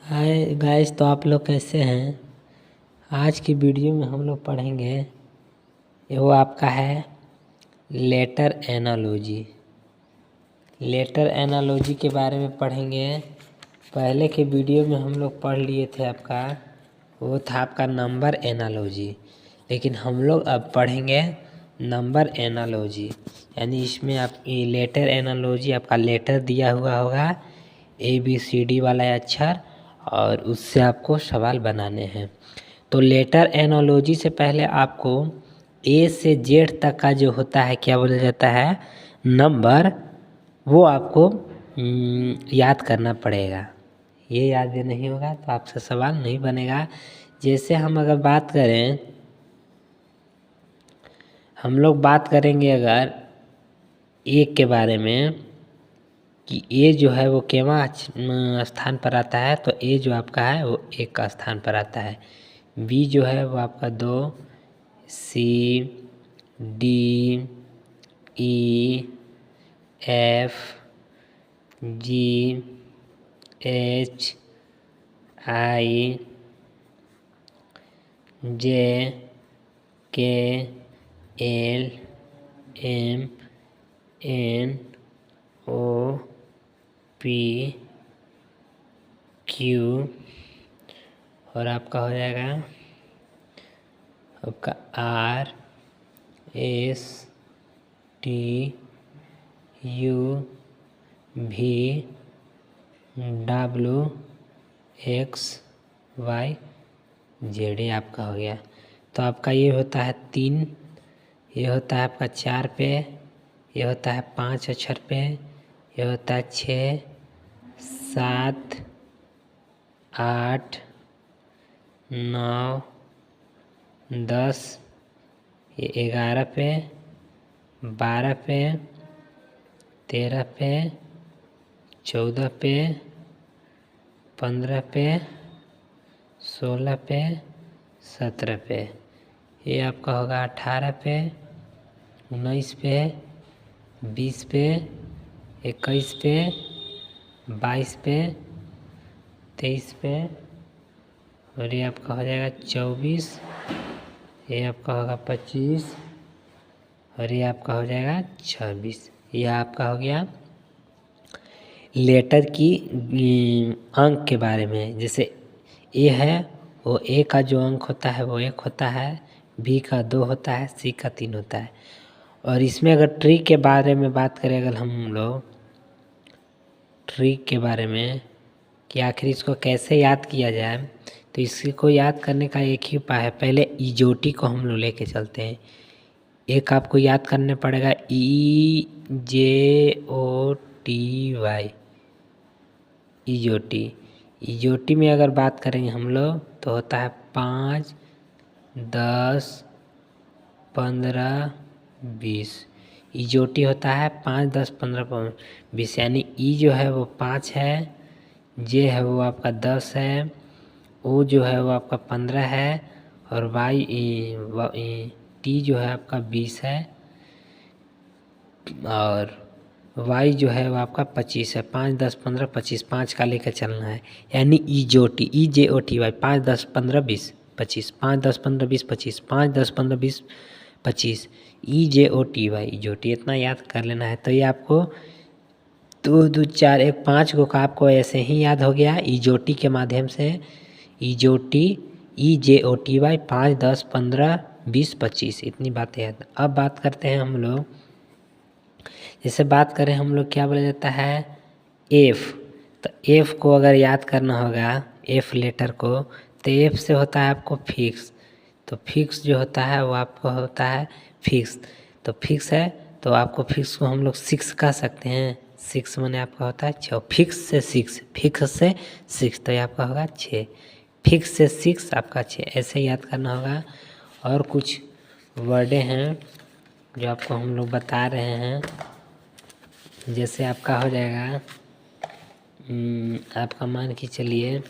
Hi guys, तो आप लोग कैसे हैं। आज की वीडियो में हम लोग पढ़ेंगे वो आपका है लेटर एनालॉजी। लेटर एनालॉजी के बारे में पढ़ेंगे। पहले के वीडियो में हम लोग पढ़ लिए थे आपका वो था आपका नंबर एनालॉजी, लेकिन हम लोग अब पढ़ेंगे नंबर एनालॉजी। यानी इसमें आप लेटर एनालॉजी आपका लेटर दिया हुआ होगा ABCD वाला अक्षर और उससे आपको सवाल बनाने हैं। तो लेटर एनालॉजी से पहले आपको A से Z तक का जो होता है क्या बोला जाता है नंबर, वो आपको याद करना पड़ेगा। ये याद नहीं होगा तो आपसे सवाल नहीं बनेगा। जैसे हम अगर बात करें, हम लोग बात करेंगे अगर एक के बारे में कि ए जो है वो केवां स्थान पर आता है, तो ए जो आपका है वो 1 का स्थान पर आता है। बी जो है वो आपका 2, C, D, E, F, G, H, I, J, K, L, M, N, O, P, Q और आपका हो जाएगा आपका R, S, T, U, V, W, X, Y, Z आपका हो गया। तो आपका ये होता है 3, ये होता है आपका 4 पे, ये होता है 5 अक्षर पे, ये होता है 6, 7, 8, 9, 10, ये 11 पे, 12 पे, 13 पे, 14 पे, 15 पे, 16 पे, 17 पे, ये आपका होगा 18 पे, 19 पे, 20 पे, 21 पे, 22 पे, 23 पे और ये आपका हो जाएगा 24, ये आपका होगा 25 और ये आपका हो जाएगा 26। यह आपका हो गया लेटर की अंक के बारे में। जैसे ए है वो ए का जो अंक होता है वो 1 होता है, बी का 2 होता है, सी का 3 होता है। और इसमें अगर ट्री के बारे में बात करें, अगर हम लोग ट्री के बारे में कि आखिर इसको कैसे याद किया जाए, तो इसको याद करने का एक ही उपाय है। पहले इजोटी को हम लोग लेके चलते हैं। एक आपको याद करने पड़ेगा EJOTY, इजोटी। इजोटी में अगर बात करेंगे हम लोग तो होता है 5, 10, 15, 20। इजोटी होता है 5, 10, 15, 20। यानी ई जो है वो 5 है, जे है वो आपका 10 है, ओ जो है वो आपका 15 है और वाई टी जो है आपका 20 है और वाई जो है वो आपका 25 है। 5, 10, 15, 25, 5 का लेकर चलना है। यानी EJOTY, EJOTY 5, 10, 15, 20, 25, 5, 10, 15, 20, 25, 5, 10, 15, 20, 25, EJOTY इजोटी इतना याद कर लेना है। तो ये आपको 2, 2, 4, 1, 5 को का आपको ऐसे ही याद हो गया इजोटी के माध्यम से। इजोटी EJOTY 5, 10, 15, 20, 25 इतनी बातें याद। अब बात करते हैं हम लोग, जैसे बात करें हम लोग क्या बोला जाता है एफ। तो एफ को अगर याद करना होगा एफ लेटर को, तो एफ से होता है आपको फिक्स। तो फिक्स जो होता है वो आपको होता है फिक्स। तो फिक्स है तो आपको फिक्स को हम लोग 6 कह सकते हैं। 6 माने आपका होता है 6। फिक्स से 6, फिक्स से 6 तो ये आपका होगा 6। फिक्स से 6 आपका 6, ऐसे याद करना होगा। और कुछ वर्डे हैं जो आपको हम लोग बता रहे हैं। जैसे आपका हो जाएगा आपका मान के चलिए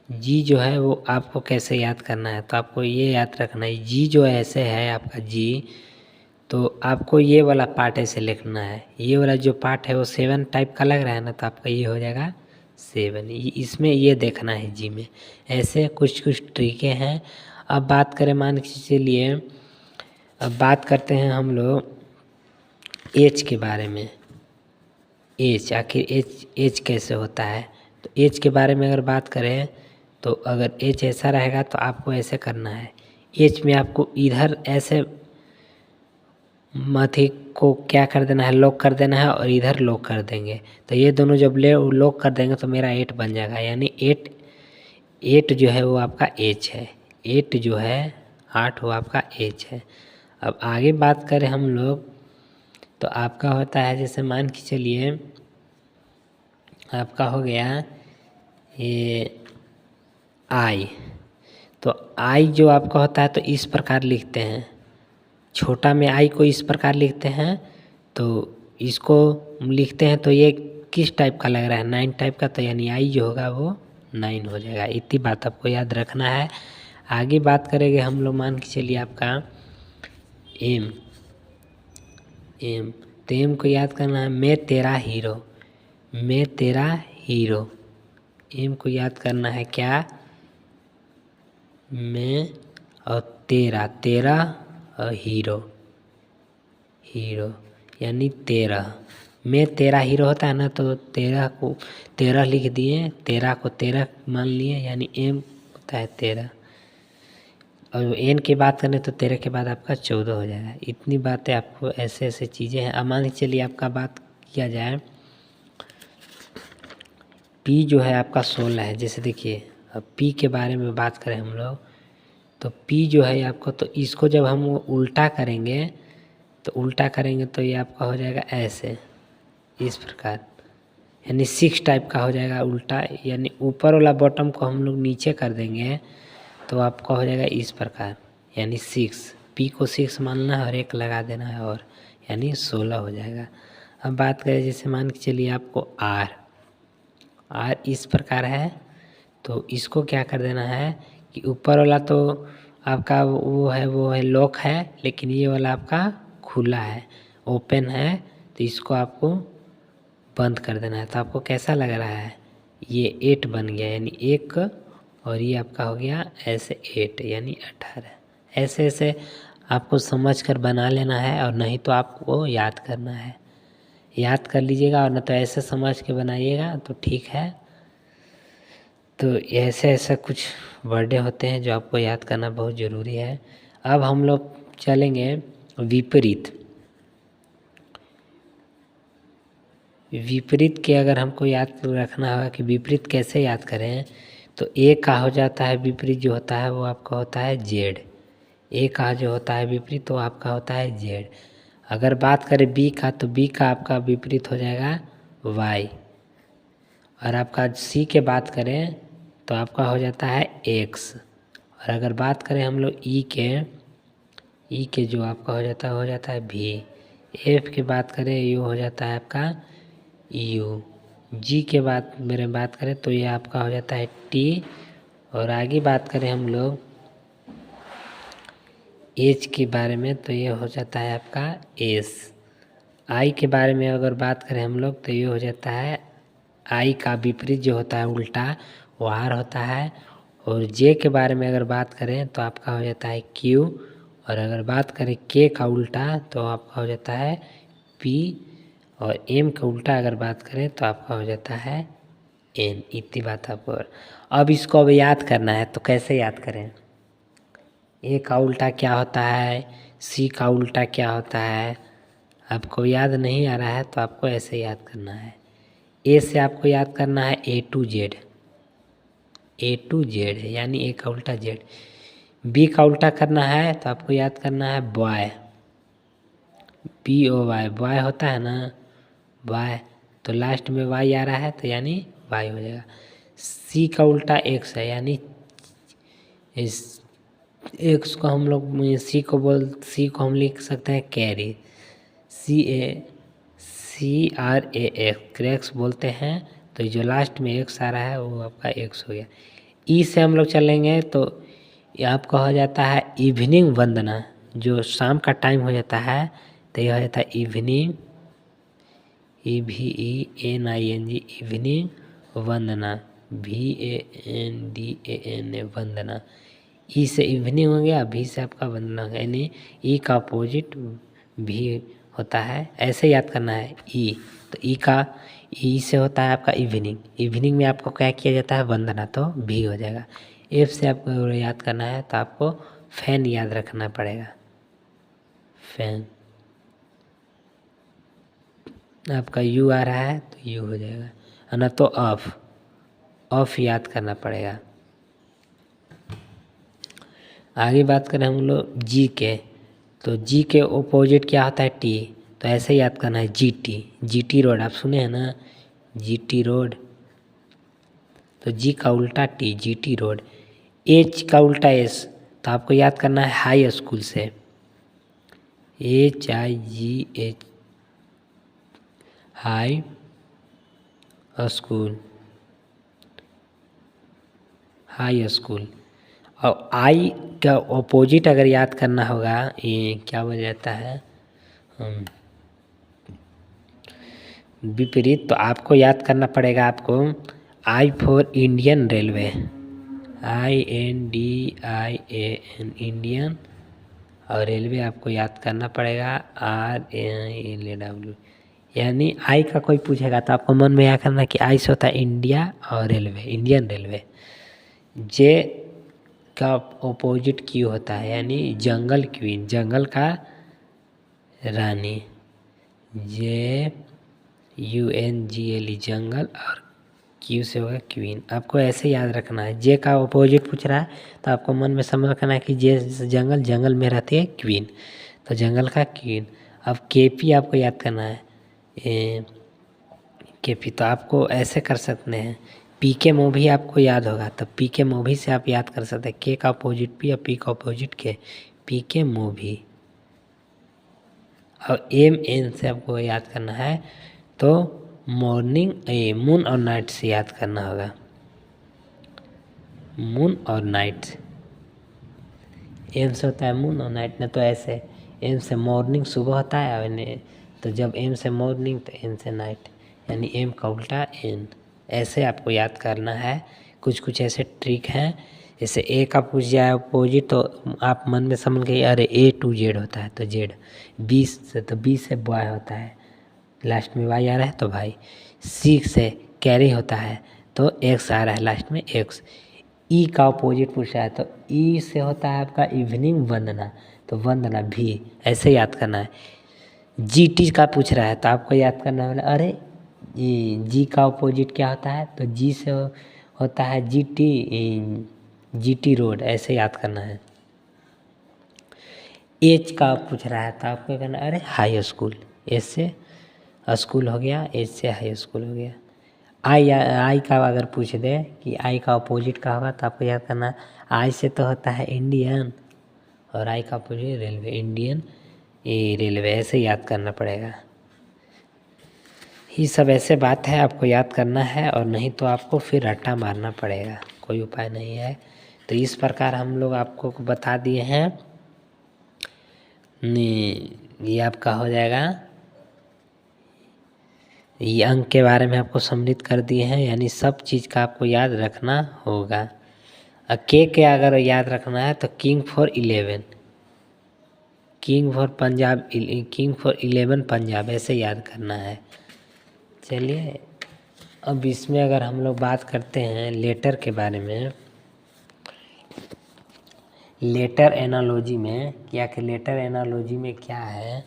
जी जो है वो आपको कैसे याद करना है। तो आपको ये याद रखना है जी जो ऐसे है आपका जी, तो आपको ये वाला पार्ट ऐसे लिखना है। ये वाला जो पार्ट है वो 7 टाइप का लग रहा है ना, तो आपका ये हो जाएगा 7 इसमें ये देखना है जी में। ऐसे कुछ कुछ ट्रिकें हैं। अब बात करें, मान के चलिए, अब बात करते हैं हम लोग एच के बारे में। एच, आखिर एच कैसे होता है। तो एच के बारे में अगर बात करें तो अगर एच ऐसा रहेगा तो आपको ऐसे करना है। एच में आपको इधर ऐसे माथी को क्या कर देना है, लॉक कर देना है, और इधर लॉक कर देंगे। तो ये दोनों जब लॉक कर देंगे तो मेरा 8 बन जाएगा, यानी 8 जो है वो आपका एच है। 8 जो है 8 वो आपका एच है। अब आगे बात करें हम लोग तो आपका होता है, जैसे मान के चलिए आपका हो गया ये आई। तो आई जो आपका होता है तो इस प्रकार लिखते हैं, छोटा में आई को इस प्रकार लिखते हैं। तो इसको लिखते हैं तो ये किस टाइप का लग रहा है, 9 टाइप का, तो यानी आई जो होगा वो 9 हो जाएगा। इतनी बात आपको याद रखना है। आगे बात करेंगे हम लोग, मान के चलिए आपका एम। तो एम को याद करना है, मैं तेरा हीरो। मैं तेरा हीरो। एम को याद करना है क्या, मैं और तेरा और हीरो यानी 13। मैं तेरा हीरो होता है ना, तो 13 को 13 लिख दिए, 13 को 13 मान लिए, यानी एम होता है 13। और एन की बात करें तो 13 के बाद आपका 14 हो जाएगा। इतनी बातें आपको, ऐसे ऐसे चीज़ें हैं। अब मान के चलिए आपका बात किया जाए, पी जो है आपका 16 है। जैसे देखिए, अब पी के बारे में बात करें हम लोग तो पी जो है आपको, तो इसको जब हम उल्टा करेंगे तो ये आपका हो जाएगा ऐसे, इस प्रकार, यानी 6 टाइप का हो जाएगा उल्टा। यानी ऊपर वाला बॉटम को हम लोग नीचे कर देंगे तो आपका हो जाएगा इस प्रकार, यानी 6। पी को 6 मानना है और 1 लगा देना है, और यानी 16 हो जाएगा। अब बात करें, जैसे मान के चलिए आपको आर इस प्रकार है, तो इसको क्या कर देना है कि ऊपर वाला तो आपका वो है लॉक है, लेकिन ये वाला आपका खुला है, ओपन है, तो इसको आपको बंद कर देना है। तो आपको कैसा लग रहा है, ये 8 बन गया, यानी 1, और ये आपका हो गया ऐसे 8, यानी 18। ऐसे ऐसे आपको समझ कर बना लेना है, और नहीं तो आपको याद करना है। याद कर लीजिएगा, और न तो ऐसे समझ के बनाइएगा तो ठीक है। तो ऐसे ऐसा कुछ वर्डें होते हैं जो आपको याद करना बहुत ज़रूरी है। अब हम लोग चलेंगे विपरीत। विपरीत के अगर हमको याद रखना होगा कि विपरीत कैसे याद करें, तो ए का हो जाता है विपरीत जो होता है वो आपका होता है जेड। ए का जो होता है विपरीत तो आपका होता है जेड। अगर बात करें बी का, तो बी का आपका विपरीत हो जाएगा वाई। और आपका सी के बात करें तो आपका हो जाता है एक्स। और अगर बात करें हम लोग ई के जो आपका हो जाता है भी। एफ की बात करें यू हो जाता है आपका यू। जी के बात करें तो ये आपका हो जाता है टी। और आगे बात करें हम लोग एच के बारे में तो ये हो जाता है आपका एस। आई के बारे में अगर बात करें हम लोग तो ये हो जाता है आई का विपरीत जो होता है उल्टा वो आर होता है। और जे के बारे में अगर बात करें तो आपका हो जाता है क्यू। और अगर बात करें के का उल्टा तो आपका हो जाता है पी। और एम का उल्टा अगर बात करें तो आपका हो जाता है एन। इतनी बात आपको। अब इसको अब याद करना है, तो कैसे याद करें। ए का उल्टा क्या होता है, सी का उल्टा क्या होता है, आपको याद नहीं आ रहा है तो आपको ऐसे याद करना है। ए से आपको याद करना है ए टू जेड यानी ए का उल्टा जेड। बी का उल्टा करना है तो आपको याद करना है बॉय, BOY, बॉय होता है ना बॉय, तो लास्ट में वाई आ रहा है तो यानी वाई हो जाएगा। सी का उल्टा एक्स है, यानी इस एक्स को हम लोग सी को हम लिख सकते हैं कैरी, CARAX क्रैक्स बोलते हैं। तो जो लास्ट में एक्स आ रहा है वो आपका एक्स हो गया। ई से हम लोग चलेंगे तो ये आपका हो जाता है इवनिंग वंदना, जो शाम का टाइम हो जाता है तो यह हो जाता है इवनिंग, EVENING इवनिंग वंदना, VANDANA वंदना। ई से इवनिंग हो गया, भी से आपका वंदना हो गया, यानी ई का अपोजिट भी होता है। ऐसे याद करना है ई, तो ई से होता है आपका इवनिंग। इवनिंग में आपको क्या किया जाता है, वंदना, तो भी हो जाएगा। एफ से आपको याद करना है तो आपको फैन याद रखना पड़ेगा, फैन। आपका यू आ रहा है तो यू हो जाएगा, है ना। तो ऑफ याद करना पड़ेगा। आगे बात करें हम लोग जी के, तो जी के ओपोजिट क्या होता है, टी। तो ऐसे याद करना है, GT रोड, आप सुने हैं ना, GT रोड। तो जी का उल्टा टी, GT रोड। एच का उल्टा एस, तो आपको याद करना है हाई स्कूल से, HIGH, high school, high school. और आई का ऑपोजिट अगर याद करना होगा, ये क्या बोला जाता है, विपरीत, तो आपको याद करना पड़ेगा, आपको I for Indian railway, INDIAN, Indian, और रेलवे आपको याद करना पड़ेगा, RALW। यानी आई का कोई पूछेगा तो आपको मन में याद करना कि आई से होता है इंडिया और रेलवे, इंडियन रेलवे। जे का ऑपोजिट क्यू होता है, यानी जंगल क्वीन, जंगल का रानी, JUNGLE, जंगल, और क्यू से होगा क्वीन। आपको ऐसे याद रखना है। जे का ऑपोजिट पूछ रहा है तो आपको मन में समझ रखना है कि जे जंगल, जंगल में रहती है क्वीन, तो जंगल का क्वीन। अब KP आपको याद करना है, KP, तो आपको ऐसे कर सकते हैं। PK मूवी आपको याद होगा, तो PK मूवी से आप याद कर सकते हैं, K का अपोजिट P और P का अपोजिट K, PK मूवी। और MN से आपको याद करना है, तो मॉर्निंग, मून और नाइट से याद करना होगा, मून और नाइट। एम से होता है मून और नाइट, ना तो ऐसे एम से मॉर्निंग सुबह होता है, और तो जब एम से मॉर्निंग तो एन से नाइट, यानी एम का उल्टा एन। ऐसे आपको याद करना है। कुछ कुछ ऐसे ट्रिक हैं, जैसे ए का पूछ जाए अपोजिट तो आप मन में समझ गए, अरे A to Z होता है तो Z, बी से तो बी से बॉय होता है, लास्ट में वाई आ रहा है तो भाई। सी से कैरी होता है तो एक्स आ रहा है लास्ट में एक्स। ई का अपोजिट पूछा है तो ई से होता है आपका इवनिंग, वंदना, तो वंदना भी, ऐसे याद करना है। GT का पूछ रहा है तो आपको याद करना है, अरे जी का अपोजिट क्या होता है, तो जी से होता है GT रोड, ऐसे याद करना है। एच का पूछ रहा है तो आपको कहना अरे हाई स्कूल, एच से स्कूल हो गया, एच से हाई स्कूल हो गया। आई का अगर पूछ दे कि आई का अपोजिट का होगा तो आपको याद करना, आई से तो होता है इंडियन, और आई का अपोजिट रेलवे, इंडियन रेलवे, ऐसे याद करना पड़ेगा। ये सब ऐसे बात है, आपको याद करना है, और नहीं तो आपको फिर रट्टा मारना पड़ेगा, कोई उपाय नहीं है। तो इस प्रकार हम लोग आपको बता दिए हैं। ये आपका हो जाएगा, ये अंक के बारे में आपको सम्मिलित कर दिए हैं, यानी सब चीज़ का आपको याद रखना होगा। के अगर याद रखना है तो king for 11, king for Punjab, king for 11 Punjab, ऐसे याद करना है। चलिए अब इसमें अगर हम लोग बात करते हैं लेटर के बारे में, लेटर एनालॉजी में क्या, कि लेटर एनालॉजी में क्या है,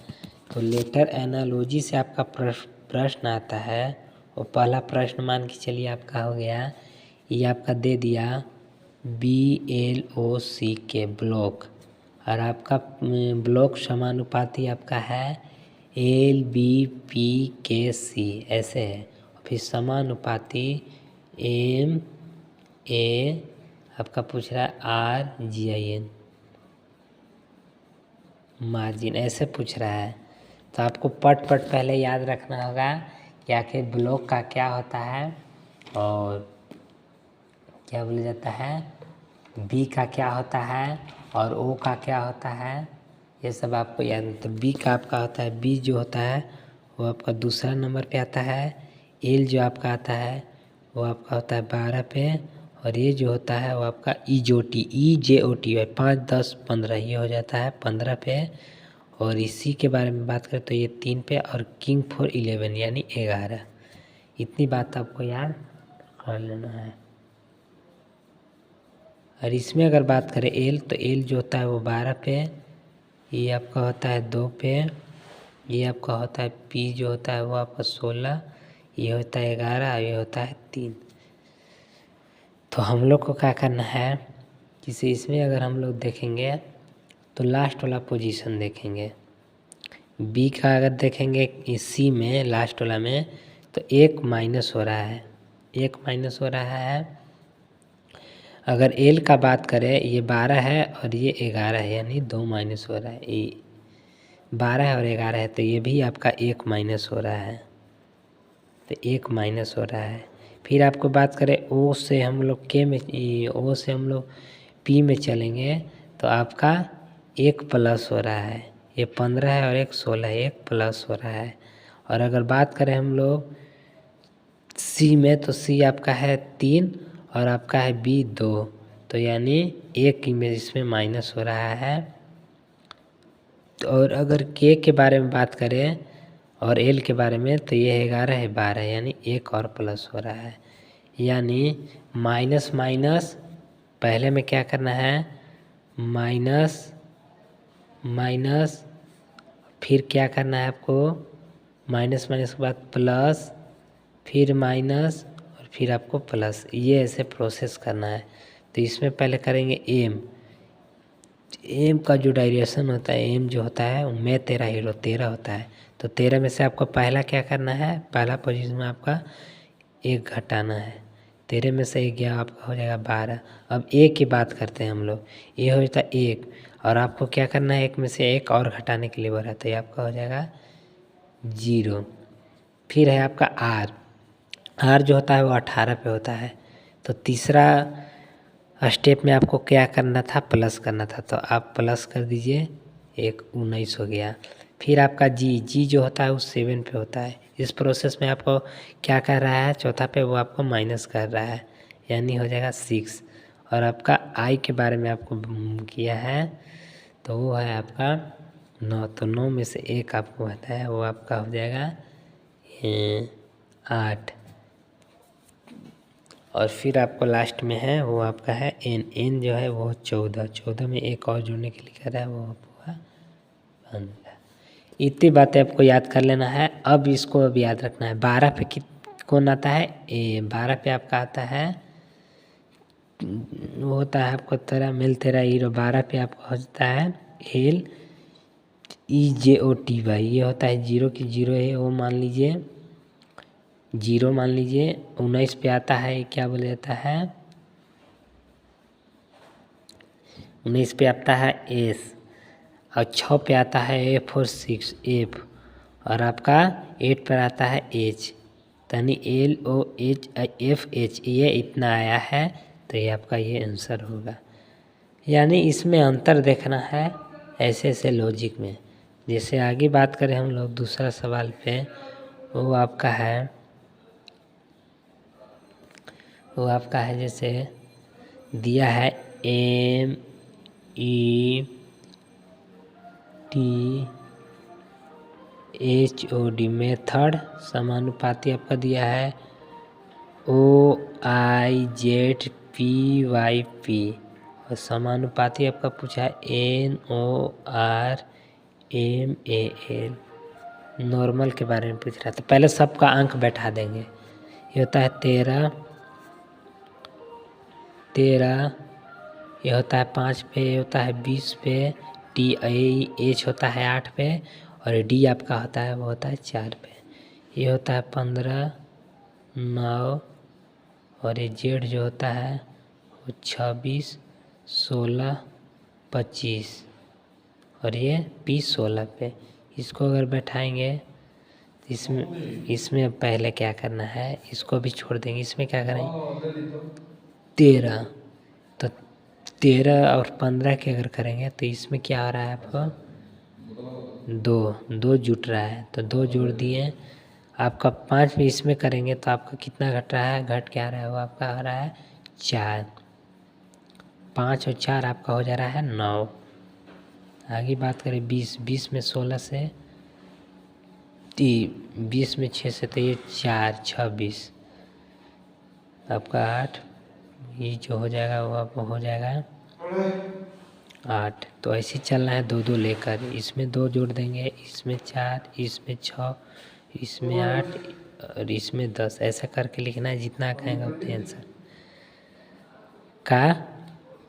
तो लेटर एनालॉजी से आपका प्रश्न आता है। और पहला प्रश्न मान के चलिए आपका हो गया, ये आपका दे दिया BLOCK, ब्लॉक, और आपका ब्लॉक समानुपाती आपका है LBPKC, ऐसे है। फिर समानुपाती MA आपका पूछ रहा है RGIN, मार्जिन, ऐसे पूछ रहा है। तो आपको पट पहले याद रखना होगा क्या कि ब्लॉक का क्या होता है और क्या बोला जाता है, बी का क्या होता है और ओ का क्या होता है, ये सब आपको याद। तो बी का आपका होता है, बी जो होता है वो आपका दूसरा नंबर पे आता है। एल जो आपका आता है वो आपका होता है 12 पे, और ये जो होता है वो आपका EJOT है 5, 10, 15, ये हो जाता है 15 पे। और इसी के बारे में बात करें तो ये 3 पे, और किंग फॉर 11 यानी 11। इतनी बात आपको याद कर लेना है। और इसमें अगर बात करें एल, तो एल जो होता है वो 12 पे, ये आपका होता है 2 पे, ये आपका होता है पी जो होता है वो आपका 16, ये होता है 11, और ये होता है 3। तो हम लोग को क्या करना है, जैसे इसमें अगर हम लोग देखेंगे तो लास्ट वाला पोजीशन देखेंगे। बी का अगर देखेंगे सी में लास्ट वाला में, तो 1 माइनस हो रहा है, 1 माइनस हो रहा है। अगर एल का बात करें, ये 12 है और ये 11 है, यानी 2 माइनस हो रहा है। ये 12 है और 11 है, तो ये भी आपका 1 माइनस हो रहा है, तो 1 माइनस हो रहा है। फिर आपको बात करें ओ से हम लोग के में, ओ से हम लोग पी में चलेंगे, तो आपका 1 प्लस हो रहा है। ये 15 है और 1 16 है, 1 प्लस हो रहा है। और अगर बात करें हम लोग सी में, तो सी आपका है 3 और आपका है बी 2, तो यानी 1 इमेज इसमें माइनस हो रहा है। और अगर के बारे में बात करें और एल के बारे में, तो ये 11 है 12, यानी 1 और प्लस हो रहा है। यानी माइनस माइनस पहले में क्या करना है, माइनस माइनस, फिर क्या करना है आपको, माइनस माइनस के बाद प्लस, फिर माइनस, और फिर आपको प्लस, ये ऐसे प्रोसेस करना है। तो इसमें पहले करेंगे एम का जो डायरेक्शन होता है, एम जो होता है मैं तेरा हीरो 13 होता है। तो 13 में से आपको पहला क्या करना है, पहला पोजीशन में आपका 1 घटाना है। 13 में से 1 गया, आपका हो जाएगा 12। अब ए की बात करते हैं हम लोग, ये हो जाता है 1, और आपको क्या करना है, 1 में से 1 और घटाने के लिए बोला, तो ये आपका हो जाएगा 0। फिर है आपका आर जो होता है वो 18 पे होता है। तो तीसरा स्टेप में आपको क्या करना था, प्लस करना था, तो आप प्लस कर दीजिए, 1 19 हो गया। फिर आपका जी जो होता है वो 7 पे होता है। इस प्रोसेस में आपको क्या कर रहा है, चौथा पे वो आपको माइनस कर रहा है, यानी हो जाएगा 6। और आपका आई के बारे में आपको किया है, तो वो है आपका 9, तो 9 में से 1 आपको बताया, वो आपका हो जाएगा 8। और फिर आपको लास्ट में है वो आपका है एन जो है वो 14 में 1 और जोड़ने के लिए कर रहा है, वो आपका 15। इतनी बातें आपको याद कर लेना है। अब इसको अब याद रखना है, 12 पे कौन आता है, 12 पे आपका आता है, वो होता है आपको तेरा मिल तेरा हीरो। 12 पे आपका होता है LEJOTY, ये होता है 0 की 0 है, वो मान लीजिए 0 मान लीजिए। 19 पे आता है, क्या बोला जाता है, 19 पे आता है S, और 6 पे आता है F और 6 F, और आपका 8 पर आता है H, यानी LOHFH, ये इतना आया है, तो ये आपका ये आंसर होगा। यानी इसमें अंतर देखना है ऐसे ऐसे लॉजिक में। जैसे आगे बात करें हम लोग दूसरा सवाल पे, वो आपका है जैसे दिया है METHOD मेथड, समानुपाती आपका दिया है OIZPYP, और समानुपाती आपका पूछा है NORMAL। नॉर्मल के बारे में पूछ रहा था, पहले सबका अंक बैठा देंगे। ये होता है 13, ये होता है 5 पे, ये होता है 20 पे, TH होता है 8 पे, और D आपका होता है वो होता है 4 पे। ये होता है 15, 9, और ये Z जो होता है वो 26, 16, 25, और ये P 16 पे। इसको अगर बैठाएंगे तो इसमें पहले क्या करना है, इसको भी छोड़ देंगे, इसमें क्या करेंगे 13, तो 13 और 15 के अगर करेंगे तो इसमें क्या आ रहा है आपको 2 जुट रहा है, तो 2 जोड़ दिए, आपका 5 भी इसमें करेंगे तो आपका कितना घट रहा है, घट क्या रहा है, वो आपका आ रहा है 4। 5 और 4 आपका हो जा रहा है 9। आगे बात करें 20, 20 में 16 से 20 में 6 से तो ये 4, 26 आपका 8, ये जो हो जाएगा वो आपको हो जाएगा 8। तो ऐसे चलना है 2 2 लेकर, इसमें 2 जोड़ देंगे, इसमें 4, इसमें 6, इसमें 8 और इसमें 10, ऐसा करके लिखना है। जितना कहेंगे उतने आंसर का